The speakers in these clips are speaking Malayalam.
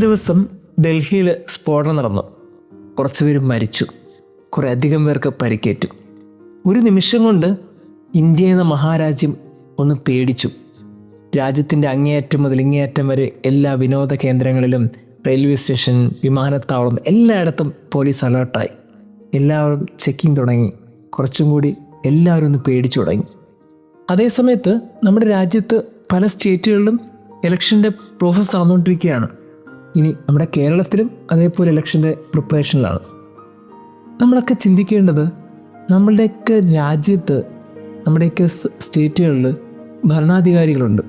ദിവസം ഡൽഹിയിൽ സ്ഫോടനം നടന്നു. കുറച്ചുപേർ മരിച്ചു, കുറേ അധികം പേർക്ക് പരിക്കേറ്റു. ഒരു നിമിഷം കൊണ്ട് ഇന്ത്യ എന്ന മഹാരാജ്യം ഒന്ന് പേടിച്ചു. രാജ്യത്തിൻ്റെ അങ്ങേയറ്റം മുതൽ ഇങ്ങേയറ്റം വരെ എല്ലാ വിനോദ കേന്ദ്രങ്ങളിലും, റെയിൽവേ സ്റ്റേഷൻ, വിമാനത്താവളം എല്ലായിടത്തും പോലീസ് അലേർട്ടായി. എല്ലാവരും ചെക്കിങ് തുടങ്ങി. കുറച്ചും കൂടി എല്ലാവരും ഒന്ന് പേടിച്ചു തുടങ്ങി. അതേസമയത്ത് നമ്മുടെ രാജ്യത്ത് പല സ്റ്റേറ്റുകളിലും ഇലക്ഷൻ്റെ പ്രോസസ്സ് നടന്നുകൊണ്ടിരിക്കുകയാണ്. ഇനി നമ്മുടെ കേരളത്തിലും അതേപോലെ ഇലക്ഷൻ്റെ പ്രിപ്പറേഷനിലാണ്. നമ്മളൊക്കെ ചിന്തിക്കേണ്ടത്, നമ്മളുടെയൊക്കെ രാജ്യത്ത്, നമ്മുടെയൊക്കെ സ്റ്റേറ്റുകളിൽ ഭരണാധികാരികളുണ്ട്.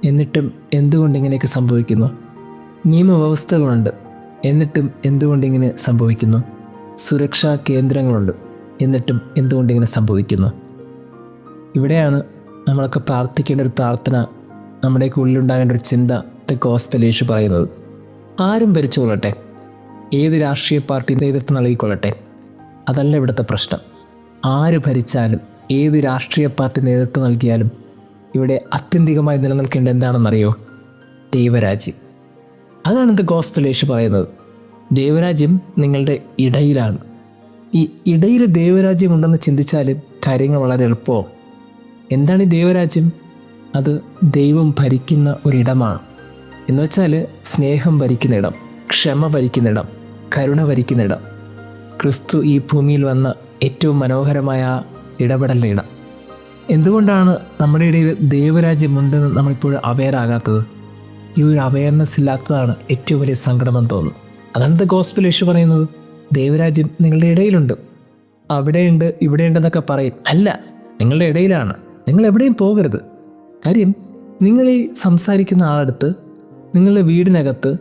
എന്നിട്ടും എന്തുകൊണ്ട് ഇങ്ങനെയൊക്കെ സംഭവിക്കുന്നു? നിയമവ്യവസ്ഥകളുണ്ട്, എന്നിട്ടും എന്തുകൊണ്ട് ഇങ്ങനെ സംഭവിക്കുന്നു? സുരക്ഷാ കേന്ദ്രങ്ങളുണ്ട്, എന്നിട്ടും എന്തുകൊണ്ട് ഇങ്ങനെ സംഭവിക്കുന്നു? ഇവിടെയാണ് നമ്മളൊക്കെ പ്രാർത്ഥിക്കേണ്ട ഒരു പ്രാർത്ഥന, നമ്മുടെയൊക്കെ ഉള്ളിലുണ്ടാകേണ്ട ഒരു ചിന്ത ഗോസ്പൽ യേശു പറയുന്നത്. ആരും ഭരിച്ചുകൊള്ളട്ടെ, ഏത് രാഷ്ട്രീയ പാർട്ടി നേതൃത്വം നൽകിക്കൊള്ളട്ടെ, അതല്ല ഇവിടുത്തെ പ്രശ്നം. ആര് ഭരിച്ചാലും, ഏത് രാഷ്ട്രീയ പാർട്ടി നേതൃത്വം നൽകിയാലും ഇവിടെ ആത്യന്തികമായി നിലനിൽക്കേണ്ട എന്താണെന്നറിയോ? ദൈവരാജ്യം. അതാണ് ഇത് ഗോസ്പൽ യേശു പറയുന്നത്. ദൈവരാജ്യം നിങ്ങളുടെ ഇടയിലാണ്. ഈ ഇടയിൽ ദൈവരാജ്യം ഉണ്ടെന്ന് ചിന്തിച്ചാൽ കാര്യങ്ങൾ വളരെ എളുപ്പമാവും. എന്താണ് ഈ ദൈവരാജ്യം? അത് ദൈവം ഭരിക്കുന്ന ഒരിടമാണ്. എന്ന് വെച്ചാൽ സ്നേഹം ഭരിക്കുന്നിടം, ക്ഷമ ഭരിക്കുന്നിടം, കരുണ ഭരിക്കുന്നിടം. ക്രിസ്തു ഈ ഭൂമിയിൽ വന്ന ഏറ്റവും മനോഹരമായ ഇടപെടലിൻ്റെ ഇടം. എന്തുകൊണ്ടാണ് നമ്മുടെ ഇടയിൽ ദൈവരാജ്യമുണ്ടെന്ന് നമ്മളിപ്പോഴും അവെയറാകാത്തത്? ഈ ഒരു അവെയർനെസ് ഇല്ലാത്തതാണ് ഏറ്റവും വലിയ സങ്കടമെന്ന് തോന്നുന്നു. അതാണ് ഗോസ്പൽ യേശു പറയുന്നത്. ദൈവരാജ്യം നിങ്ങളുടെ ഇടയിലുണ്ട്. അവിടെയുണ്ട്, ഇവിടെയുണ്ടെന്നൊക്കെ പറയും. അല്ല, നിങ്ങളുടെ ഇടയിലാണ്. നിങ്ങൾ എവിടെയും പോകരുത്. കാര്യം, നിങ്ങൾ ഈ സംസാരിക്കുന്ന ആളടുത്ത്, നിങ്ങളുടെ വീടിനകത്ത്,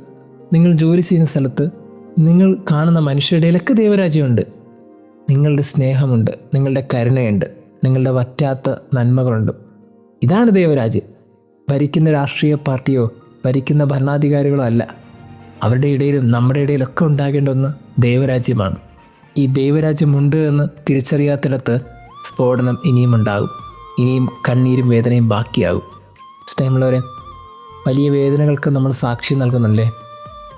നിങ്ങൾ ജോലി ചെയ്യുന്ന സ്ഥലത്ത്, നിങ്ങൾ കാണുന്ന മനുഷ്യരുടെ ഇടയിലൊക്കെ ദൈവരാജ്യമുണ്ട്. നിങ്ങളുടെ സ്നേഹമുണ്ട്, നിങ്ങളുടെ കരുണയുണ്ട്, നിങ്ങളുടെ വറ്റാത്ത നന്മകളുണ്ട്. ഇതാണ് ദൈവരാജ്യം. ഭരിക്കുന്ന രാഷ്ട്രീയ പാർട്ടിയോ ഭരിക്കുന്ന ഭരണാധികാരികളോ അല്ല. അവരുടെ ഇടയിലും നമ്മുടെ ഇടയിലൊക്കെ ഉണ്ടാകേണ്ട ഒന്ന് ദൈവരാജ്യമാണ്. ഈ ദൈവരാജ്യമുണ്ട് എന്ന് തിരിച്ചറിയാത്തിടത്ത് സ്ഫോടനം ഇനിയും ഉണ്ടാകും. ഇനിയും കണ്ണീരും വേദനയും ബാക്കിയാകും. ഇഷ്ടമുള്ളവരെ, വലിയ വേദനകൾക്ക് നമ്മൾ സാക്ഷി നൽകുന്നല്ലേ?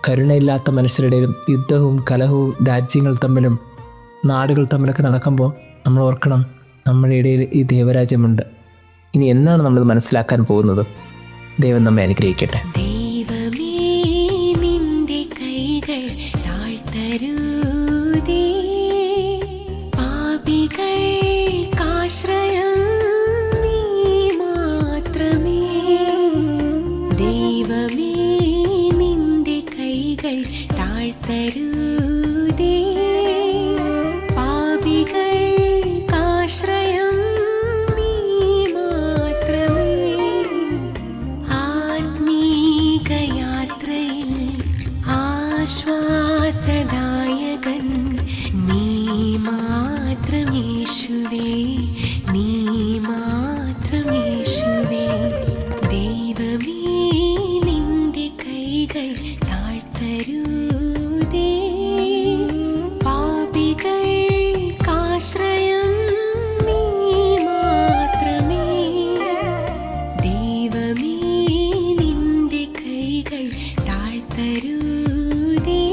കരുണയില്ലാത്ത മനുഷ്യരുടെയും യുദ്ധവും കലഹവും രാജ്യങ്ങൾ തമ്മിലും നാടുകൾ തമ്മിലൊക്കെ നടക്കുമ്പോൾ നമ്മൾ ഓർക്കണം, നമ്മുടെ ഇടയിൽ ഈ ദൈവരാജ്യമുണ്ട്. ഇനി എന്നാണ് നമ്മളിത് മനസ്സിലാക്കാൻ പോകുന്നത്? ദൈവം നമ്മെ അനുഗ്രഹിക്കട്ടെ. ആശ്വാസദായകൻ നീ മാത്രം യേശുവേ, നീ മാത്രം യേശുവേ. ദൈവമേ, നിന്റെ കൈകൾ താഴ്ത്തരുതേ. പാപികൾക്കാശ്രയം നീ മാത്രമേ. ദൈവമേ, നിന്റെ കൈകൾ താഴ്ത്തരുതേ.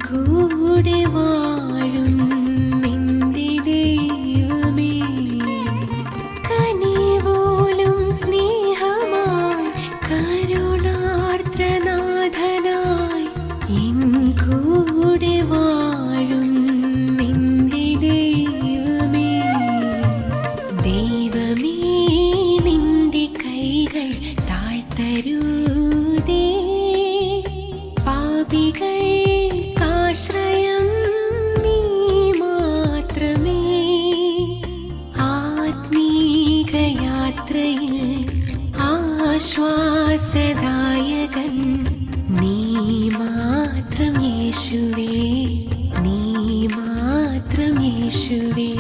കൂടെ വാഴും നിന്റെ ദൈവമേ, കനിവോലും സ്നേഹമായി കരുണാർദ്രനാഥനായി എൻ കൂടെ വാഴും നിന്റെ ദൈവമേ. ദൈവമേ, നിന്റെ കൈകൾ താഴ്ത്തരുതേ, പാപികൾക്കാശ്രയം നീ മാത്രമേ. ആത്മീകയാത്രയിൽ ആശ്വാസദായകൻ നീ മാത്രം യേശുവേ, നീ മാത്രം യേശുവേ.